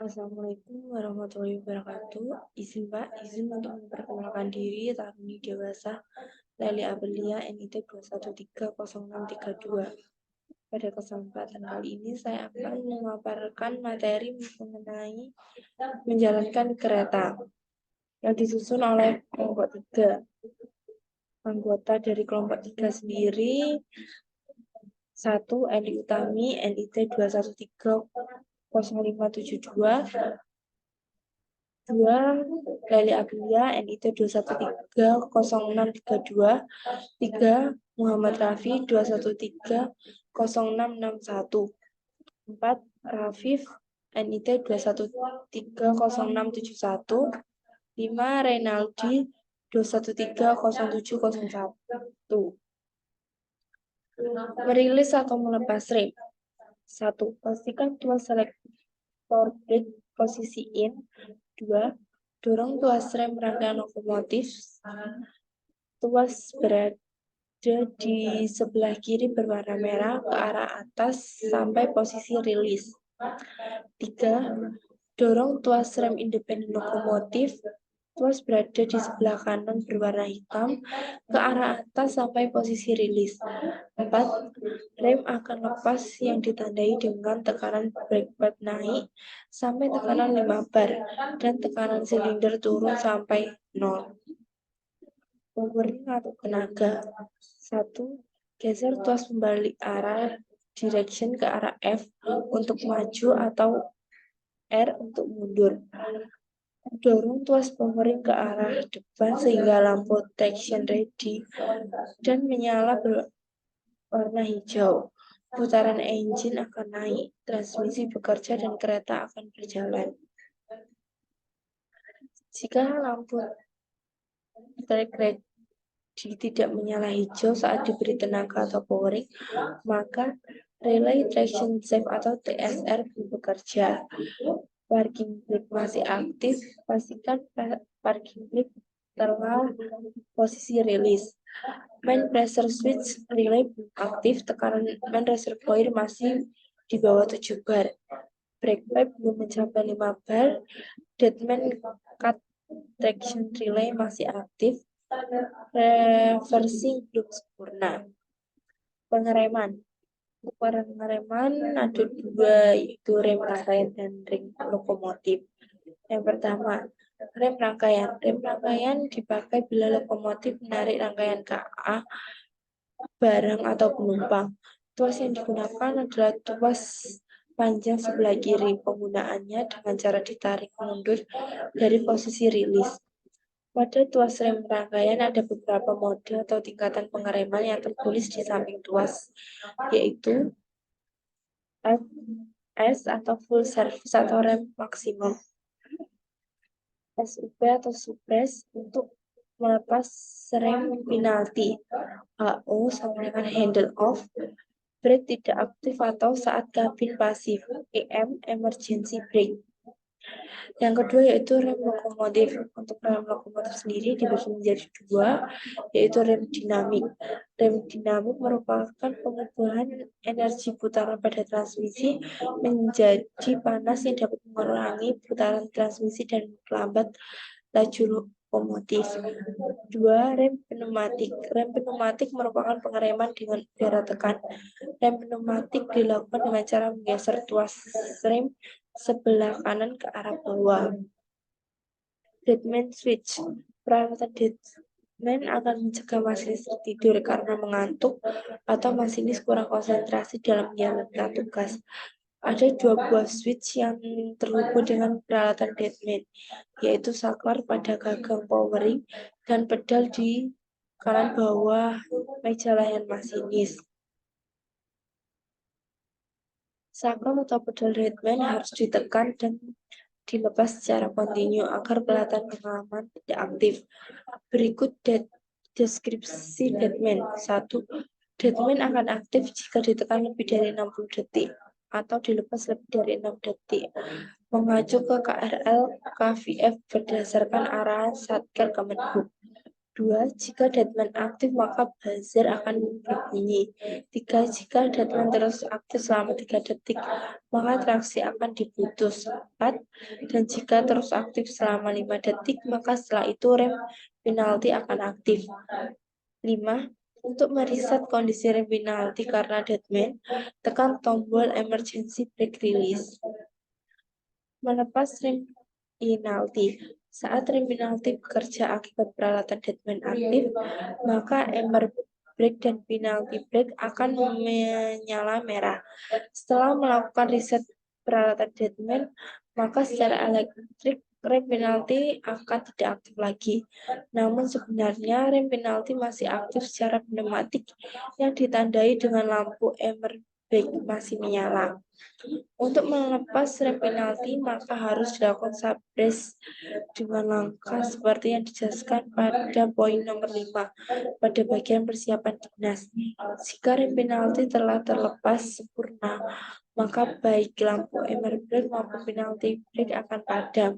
Assalamualaikum warahmatullahi wabarakatuh. Izin untuk memperkenalkan diri. Taruni Dewasa, Leli Abelia, NIT 2130632. Pada kesempatan kali ini saya akan memaparkan materi mengenai menjalankan kereta yang disusun oleh kelompok 3. Anggota dari kelompok 3 sendiri 1. Eli Utami, NIT 2130572. 2. Leli Abelia, NIT 2130632. 3. Muhammad Rafi 2130661. 4. Rafif, NIT 2130671. 5. Reynaldi 2130701. Merilis atau melepas rem. 1. Pastikan tuas selektor brake posisi in. 2. Dorong tuas rem rangkaian lokomotif. Tuas berada di sebelah kiri berwarna merah ke arah atas sampai posisi rilis. 3. Dorong tuas rem independen lokomotif. Tuas berada di sebelah kanan berwarna hitam ke arah atas sampai posisi rilis. 4. Rem akan lepas yang ditandai dengan tekanan brake pad naik sampai tekanan 5 bar dan tekanan silinder turun sampai 0. Powering atau tenaga. 1. Geser tuas membalik arah direction ke arah F untuk maju atau R untuk mundur. Dorong tuas powering ke arah depan sehingga lampu traction ready dan menyala berwarna hijau. Putaran engine akan naik, transmisi bekerja dan kereta akan berjalan. Jika lampu track ready tidak menyala hijau saat diberi tenaga atau powering, maka relay traction safe atau TSR bekerja. Parking brake masih aktif, pastikan parking brake telah posisi rilis. Main pressure switch relay aktif, tekanan main reservoir masih di bawah 7 bar. Brake pipe belum mencapai 5 bar. Deadman cut traction relay masih aktif. Reversing belum sempurna. Pengereman. Untuk pengereman ada 2, yaitu rem rangkaian dan rem lokomotif. Yang pertama, rem rangkaian. Rem rangkaian dipakai bila lokomotif menarik rangkaian KA barang atau penumpang. Tuas yang digunakan adalah tuas panjang sebelah kiri. Penggunaannya dengan cara ditarik mundur dari posisi rilis. Pada tuas rem rangkaian ada beberapa mode atau tingkatan pengereman yang tertulis di samping tuas, yaitu FS atau full service atau rem maksimum. SUP atau suppress untuk melepas rem penalti. HO sama dengan handle off. Brake tidak aktif atau saat kabin pasif. EM emergency brake. Yang kedua yaitu rem lokomotif. Untuk rem lokomotif sendiri dibagi menjadi 2, yaitu rem dinamik. Rem dinamik merupakan pengubahan energi putaran pada transmisi menjadi panas yang dapat mengurangi putaran transmisi dan memperlambat laju lokomotif. 2. Rem pneumatik. Rem pneumatik merupakan pengereman dengan udara tekan. Rem pneumatik dilakukan dengan cara menggeser tuas rem sebelah kanan ke arah bawah. Deadman switch. Perawatan deadman akan mencegah masinis tertidur karena mengantuk atau masinis kurang konsentrasi dalam menjalankan tugas. Ada 2 buah switch yang terhubung dengan peralatan deadman, yaitu saklar pada gagang powering dan pedal di kanan bawah meja layan masinis. Saklar atau pedal deadman harus ditekan dan dilepas secara kontinu agar pelatihan pengaman tidak aktif. Berikut deskripsi deadman. 1. Deadman akan aktif jika ditekan lebih dari 60 detik atau dilepas lebih dari 6 detik. Mengacu ke KRL KVF berdasarkan arahan Satker Kemenhub. 2. Jika deadman aktif, maka buzzer akan berbunyi. 3. Jika deadman terus aktif selama 3 detik, maka transaksi akan diputus. 4. Dan jika terus aktif selama 5 detik, maka setelah itu rem penalti akan aktif. 5. Untuk meriset kondisi rem penalti karena deadman, tekan tombol emergency brake release. Melepas rem penalti. Saat rem penalti bekerja akibat peralatan deadman aktif, maka ember brake dan penalty brake akan menyala merah. Setelah melakukan reset peralatan deadman, maka secara elektrik rem penalti akan tidak aktif lagi. Namun sebenarnya rem penalti masih aktif secara pneumatik yang ditandai dengan lampu ember brake masih menyala. Untuk melepas rem penalti, maka harus dilakukan subbrace dengan langkah seperti yang dijelaskan pada poin nomor 5 pada bagian persiapan dinas. Jika rem penalti telah terlepas sempurna, maka baik lampu ember brake maupun penalty brake akan padam.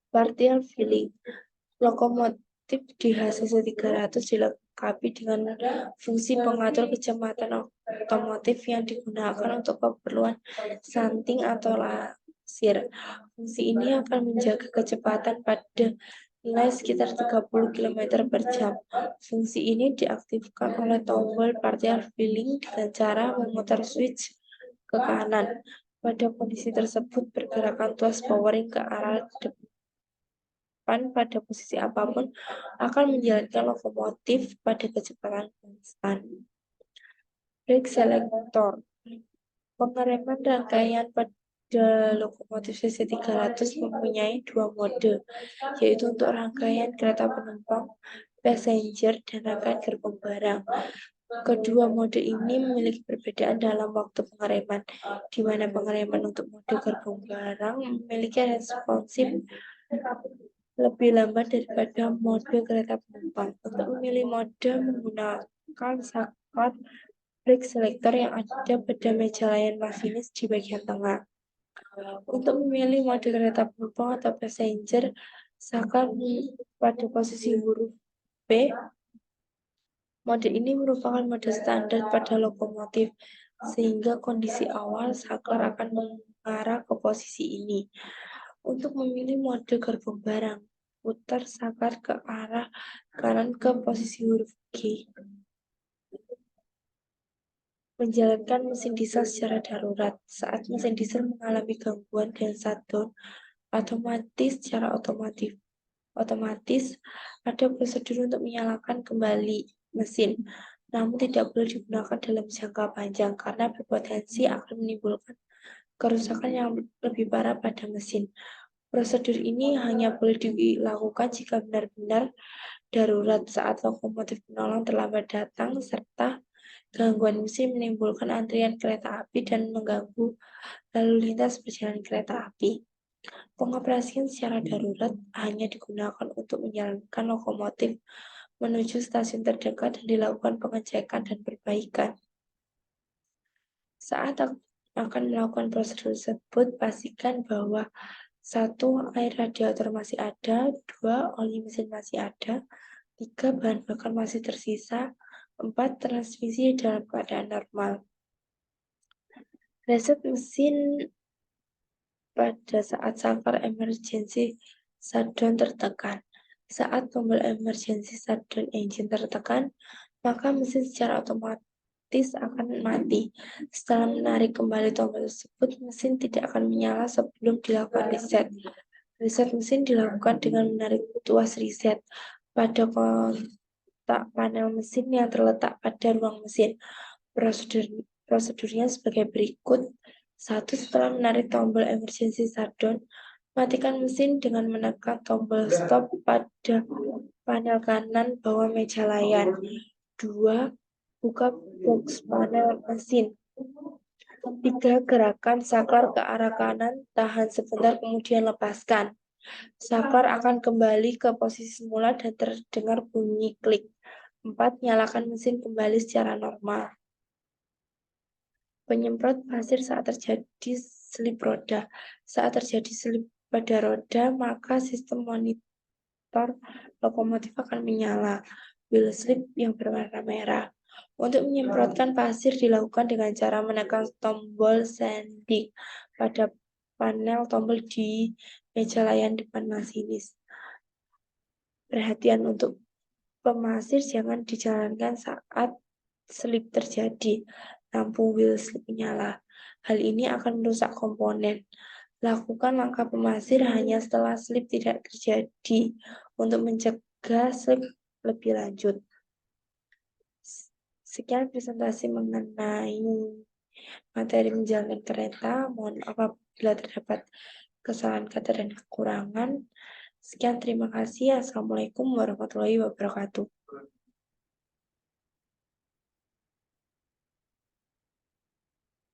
Partial filling. Lokomotif di HCC 300 dilengkapi dengan fungsi pengatur kecepatan otomotif yang digunakan untuk keperluan shunting atau lasir. Fungsi ini akan menjaga kecepatan pada nilai sekitar 30 km per jam. Fungsi ini diaktifkan oleh tombol partial filling dengan cara memutar switch ke kanan. Pada kondisi tersebut, pergerakan tuas powering ke arah depan pada posisi apapun akan menjalankan lokomotif pada kecepatan konstan. Brake selector. Pengereman rangkaian pada lokomotif CC 300 mempunyai 2 mode, yaitu untuk rangkaian kereta penumpang, passenger, dan rangkaian gerbong barang. Kedua mode ini memiliki perbedaan dalam waktu pengereman, di mana pengereman untuk mode gerbong barang memiliki responsif lebih lambat daripada mode kereta penumpang. Untuk memilih mode menggunakan saklar brake selector yang ada pada meja layan masinis di bagian tengah. Untuk memilih mode kereta penumpang atau passenger, saklar pada posisi huruf B. Mode ini merupakan mode standar pada lokomotif, sehingga kondisi awal saklar akan mengarah ke posisi ini. Untuk memilih mode gerbong barang, putar saklar ke arah kanan ke posisi huruf G. Menjalankan mesin diesel secara darurat. Saat mesin diesel mengalami gangguan dan shutdown, secara otomatis ada prosedur untuk menyalakan kembali mesin. Namun tidak boleh digunakan dalam jangka panjang karena berpotensi akan menimbulkan kerusakan yang lebih parah pada mesin. Prosedur ini hanya boleh dilakukan jika benar-benar darurat saat lokomotif penolong terlambat datang serta gangguan mesin menimbulkan antrian kereta api dan mengganggu lalu lintas perjalanan kereta api. Pengoperasian secara darurat hanya digunakan untuk menjalankan lokomotif menuju stasiun terdekat dan dilakukan pengecekan dan perbaikan. Saat akan melakukan prosedur tersebut, pastikan bahwa 1. Air radiator masih ada, 2. Oli mesin masih ada, 3. Bahan bakar masih tersisa, 4. Transmisi dalam keadaan normal. Reset mesin pada saat saklar emergency shutdown tertekan. Saat tombol emergency shutdown engine tertekan, maka mesin secara otomatis akan mati. Setelah menarik kembali tombol tersebut, mesin tidak akan menyala sebelum dilakukan reset. Reset mesin dilakukan dengan menarik tuas reset pada kontak panel mesin yang terletak pada ruang mesin. Prosedurnya sebagai berikut. 1. Setelah menarik tombol emergency shutdown, matikan mesin dengan menekan tombol stop pada panel kanan bawah meja layan. 2. Buka box panel mesin. 3. Gerakan saklar ke arah kanan, tahan sebentar kemudian lepaskan. Saklar akan kembali ke posisi semula dan terdengar bunyi klik. 4. Nyalakan mesin kembali secara normal. Penyemprot pasir saat terjadi slip roda. Saat terjadi slip pada roda, maka sistem monitor motor lokomotif akan menyala. Wheel slip yang berwarna merah. Untuk menyemprotkan pasir dilakukan dengan cara menekan tombol sanding pada panel tombol di meja layan depan masinis. Perhatian untuk pemasir jangan dijalankan saat slip terjadi. Lampu wheel slip menyala. Hal ini akan merusak komponen. Lakukan langkah pemasir hanya setelah slip tidak terjadi untuk mencegah slip lebih lanjut. Sekian presentasi mengenai materi menjalankan kereta. Mohon maaf apabila terdapat kesalahan kata dan kekurangan. Sekian, terima kasih. Assalamualaikum warahmatullahi wabarakatuh.